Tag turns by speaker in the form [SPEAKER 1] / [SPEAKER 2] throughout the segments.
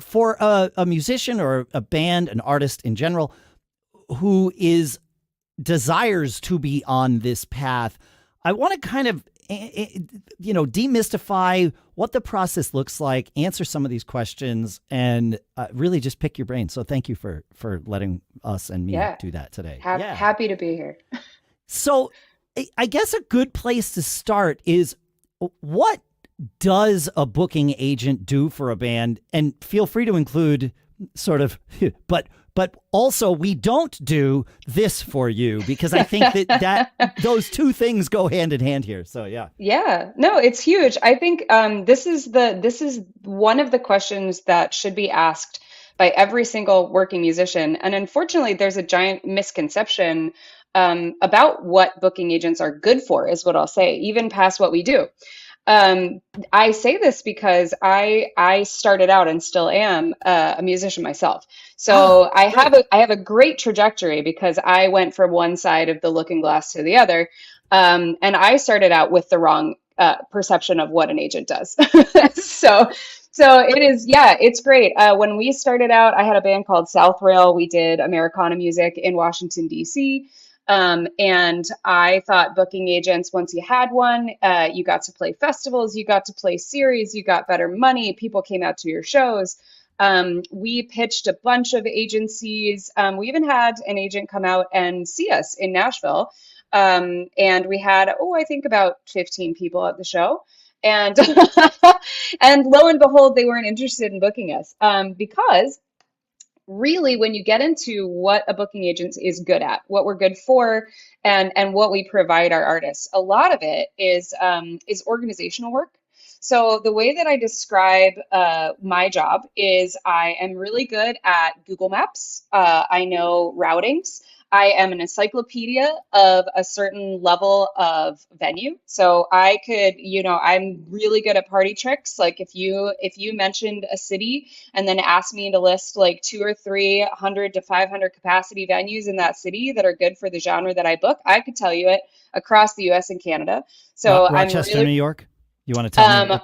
[SPEAKER 1] for a musician or a band, an artist in general, who desires to be on this path, I want to kind of, demystify what the process looks like, answer some of these questions, and really just pick your brain. So thank you for letting us and me do that today.
[SPEAKER 2] Happy to be here.
[SPEAKER 1] So I guess a good place to start is, what does a booking agent do for a band? And feel free to include sort of, but also we don't do this for you, because I think that those two things go hand in hand here. So yeah.
[SPEAKER 2] Yeah, no, it's huge. I think this is one of the questions that should be asked by every single working musician. And unfortunately, there's a giant misconception about what booking agents are good for, is what I'll say, even past what we do. I say this because I started out and still am a musician myself. So
[SPEAKER 1] Great.
[SPEAKER 2] I have a great trajectory because I went from one side of the looking glass to the other. And I started out with the wrong perception of what an agent does. So it is, yeah, it's great. When we started out, I had a band called South Rail. We did Americana music in Washington, D.C. And I thought booking agents, once you had one, you got to play festivals, you got to play series, you got better money, people came out to your shows. We pitched a bunch of agencies. We even had an agent come out and see us in Nashville. And we had, I think about 15 people at the show. And and lo and behold, they weren't interested in booking us because really, when you get into what a booking agent is good at, what we're good for, and what we provide our artists, a lot of it is organizational work. So the way that I describe my job is I am really good at Google Maps. I know routings. I am an encyclopedia of a certain level of venue. So I could, I'm really good at party tricks. Like if you mentioned a city and then asked me to list like 200 or 300 to 500 capacity venues in that city that are good for the genre that I book, I could tell you it across the US and Canada. So I'm
[SPEAKER 1] Rochester, New
[SPEAKER 2] really
[SPEAKER 1] York. You want to tell me?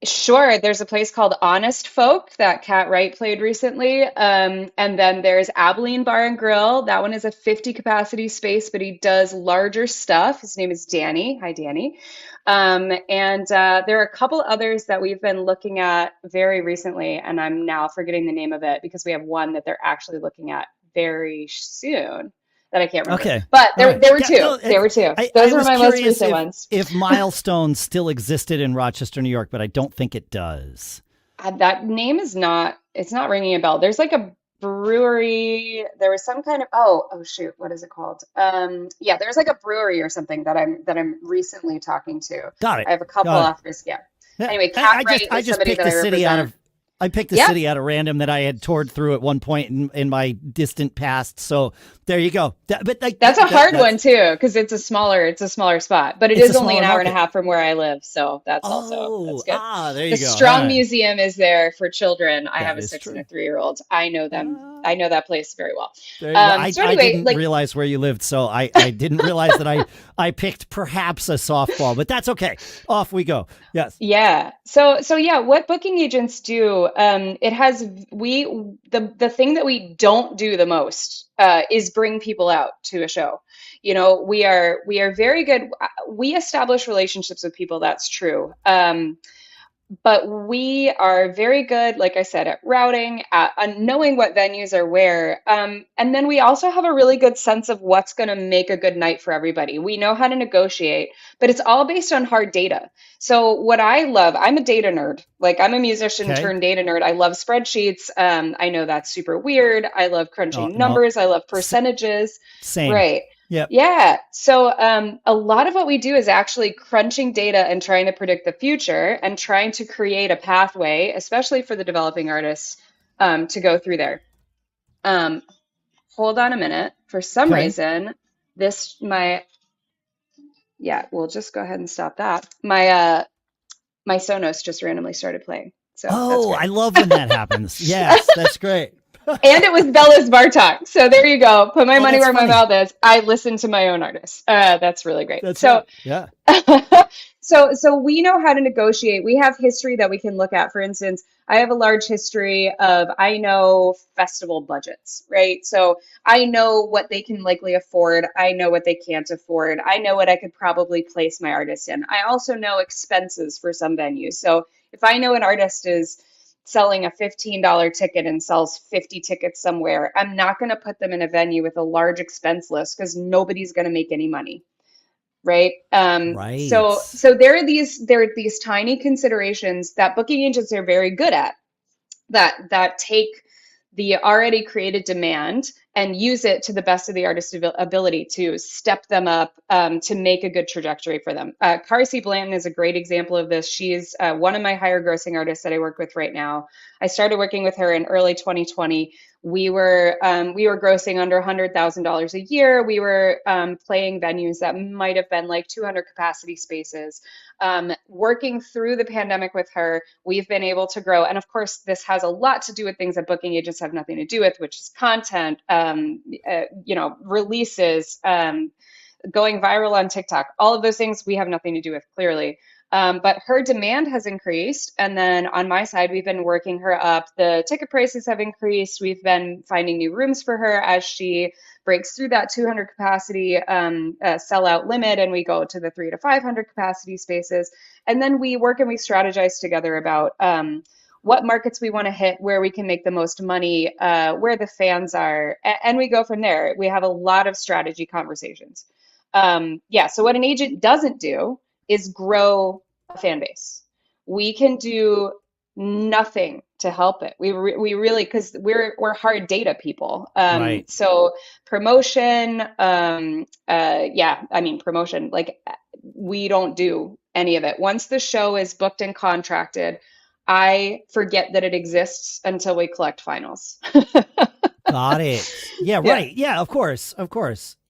[SPEAKER 2] Sure. There's a place called Honest Folk that Cat Wright played recently. And then there's Abilene Bar and Grill. That one is a 50 capacity space, but he does larger stuff. His name is Danny. Hi, Danny. And there are a couple others that we've been looking at very recently, and I'm now forgetting the name of it because we have one that they're actually looking at very soon that I can't remember.
[SPEAKER 1] Okay.
[SPEAKER 2] But
[SPEAKER 1] All right.
[SPEAKER 2] there were
[SPEAKER 1] Yeah,
[SPEAKER 2] two.
[SPEAKER 1] no,
[SPEAKER 2] There were two.
[SPEAKER 1] I
[SPEAKER 2] Those were
[SPEAKER 1] was
[SPEAKER 2] my most
[SPEAKER 1] curious
[SPEAKER 2] recent ones.
[SPEAKER 1] if Milestone still existed in Rochester, New York, but I don't think it does.
[SPEAKER 2] That name is not, it's not ringing a bell. There's like a brewery. There was some kind of, oh shoot, what is it called? Yeah, there's like a brewery or something that I'm recently talking to.
[SPEAKER 1] Got it.
[SPEAKER 2] I have a couple
[SPEAKER 1] Got it.
[SPEAKER 2] offers. Yeah.
[SPEAKER 1] Yeah,
[SPEAKER 2] Anyway, Cat Wright
[SPEAKER 1] I
[SPEAKER 2] is
[SPEAKER 1] just
[SPEAKER 2] somebody
[SPEAKER 1] picked
[SPEAKER 2] that
[SPEAKER 1] a
[SPEAKER 2] I
[SPEAKER 1] city out
[SPEAKER 2] represent.
[SPEAKER 1] of I picked a
[SPEAKER 2] Yeah.
[SPEAKER 1] city out of random that I had toured through at one point in my distant past. So there you go.
[SPEAKER 2] That's a hard one too, because it's a smaller spot, but it
[SPEAKER 1] It's a
[SPEAKER 2] is only an
[SPEAKER 1] smaller
[SPEAKER 2] hour and a
[SPEAKER 1] market.
[SPEAKER 2] half from where I live, so that's
[SPEAKER 1] Oh,
[SPEAKER 2] good.
[SPEAKER 1] there
[SPEAKER 2] The
[SPEAKER 1] you go. All
[SPEAKER 2] Strong
[SPEAKER 1] right.
[SPEAKER 2] Museum is there for children. I have
[SPEAKER 1] That
[SPEAKER 2] a
[SPEAKER 1] is
[SPEAKER 2] 6 and a
[SPEAKER 1] true.
[SPEAKER 2] 3-year-old. I know them.
[SPEAKER 1] Ah.
[SPEAKER 2] I know that place very well.
[SPEAKER 1] There you go.
[SPEAKER 2] So
[SPEAKER 1] I
[SPEAKER 2] anyway,
[SPEAKER 1] didn't
[SPEAKER 2] like
[SPEAKER 1] realize where you lived, so I didn't realize that I picked perhaps a softball, but that's okay. Off we go. Yes.
[SPEAKER 2] yeah. So yeah, what booking agents do, it has we the thing that we don't do the most is bring people out to a show. We are very good. We establish relationships with people. That's true. But we are very good, like I said, at routing, at knowing what venues are where. And then we also have a really good sense of what's going to make a good night for everybody. We know how to negotiate, but it's all based on hard data. So what I love, I'm a data nerd. Like I'm a musician
[SPEAKER 1] Okay.
[SPEAKER 2] turned data nerd. I love spreadsheets. I know that's super weird. I love
[SPEAKER 1] Oh,
[SPEAKER 2] crunching
[SPEAKER 1] no.
[SPEAKER 2] numbers. I love
[SPEAKER 1] S-
[SPEAKER 2] percentages.
[SPEAKER 1] Same.
[SPEAKER 2] Right.
[SPEAKER 1] Yep.
[SPEAKER 2] Yeah. So a lot of what we do is actually crunching data and trying to predict the future and trying to create a pathway, especially for the developing artists, to go through there. Um, Hold on a minute. For some
[SPEAKER 1] Okay.
[SPEAKER 2] reason, yeah, we'll just go ahead and stop that. My Sonos just randomly started playing. So that's
[SPEAKER 1] Oh,
[SPEAKER 2] great.
[SPEAKER 1] I love when that happens. Yes, that's great.
[SPEAKER 2] And it was Bella's Bartok. So there you go. Put my
[SPEAKER 1] Oh,
[SPEAKER 2] money
[SPEAKER 1] that's
[SPEAKER 2] where my
[SPEAKER 1] funny.
[SPEAKER 2] mouth is. I listen to my own artists. That's really great.
[SPEAKER 1] That's
[SPEAKER 2] So
[SPEAKER 1] right. Yeah.
[SPEAKER 2] so we know how to negotiate. We have history that we can look at. For instance, I have a large history of I know festival budgets, right? So I know what they can likely afford. I know what they can't afford. I know what I could probably place my artist in. I also know expenses for some venues. So if I know an artist is selling a $15 ticket and sells 50 tickets somewhere, I'm not going to put them in a venue with a large expense list because nobody's going to make any money, right?
[SPEAKER 1] Right.
[SPEAKER 2] So there are these tiny considerations that booking agents are very good at that take the already created demand and use it to the best of the artist's ability to step them up, to make a good trajectory for them. Carsey Blanton is a great example of this. She's one of my higher grossing artists that I work with right now. I started working with her in early 2020. We were grossing under $100,000 a year. We were playing venues that might have been like 200 capacity spaces. Working through the pandemic with her, we've been able to grow. And of course, this has a lot to do with things that booking agents have nothing to do with, which is content, releases, going viral on TikTok. All of those things we have nothing to do with, clearly. But her demand has increased. And then on my side, we've been working her up. The ticket prices have increased. We've been finding new rooms for her as she breaks through that 200 capacity sellout limit, and we go to the 300 to 500 capacity spaces. And then we work and we strategize together about what markets we want to hit, where we can make the most money, where the fans are, and we go from there. We have a lot of strategy conversations. Yeah, so what an agent doesn't do is grow a fan base. We can do nothing to help it. We really, because we're hard data people.
[SPEAKER 1] Right.
[SPEAKER 2] So promotion, yeah, I mean promotion, like we don't do any of it. Once the show is booked and contracted, I forget that it exists until we collect finals.
[SPEAKER 1] Got it. Yeah.
[SPEAKER 2] Yeah.
[SPEAKER 1] Right. Yeah. Of course. Of course.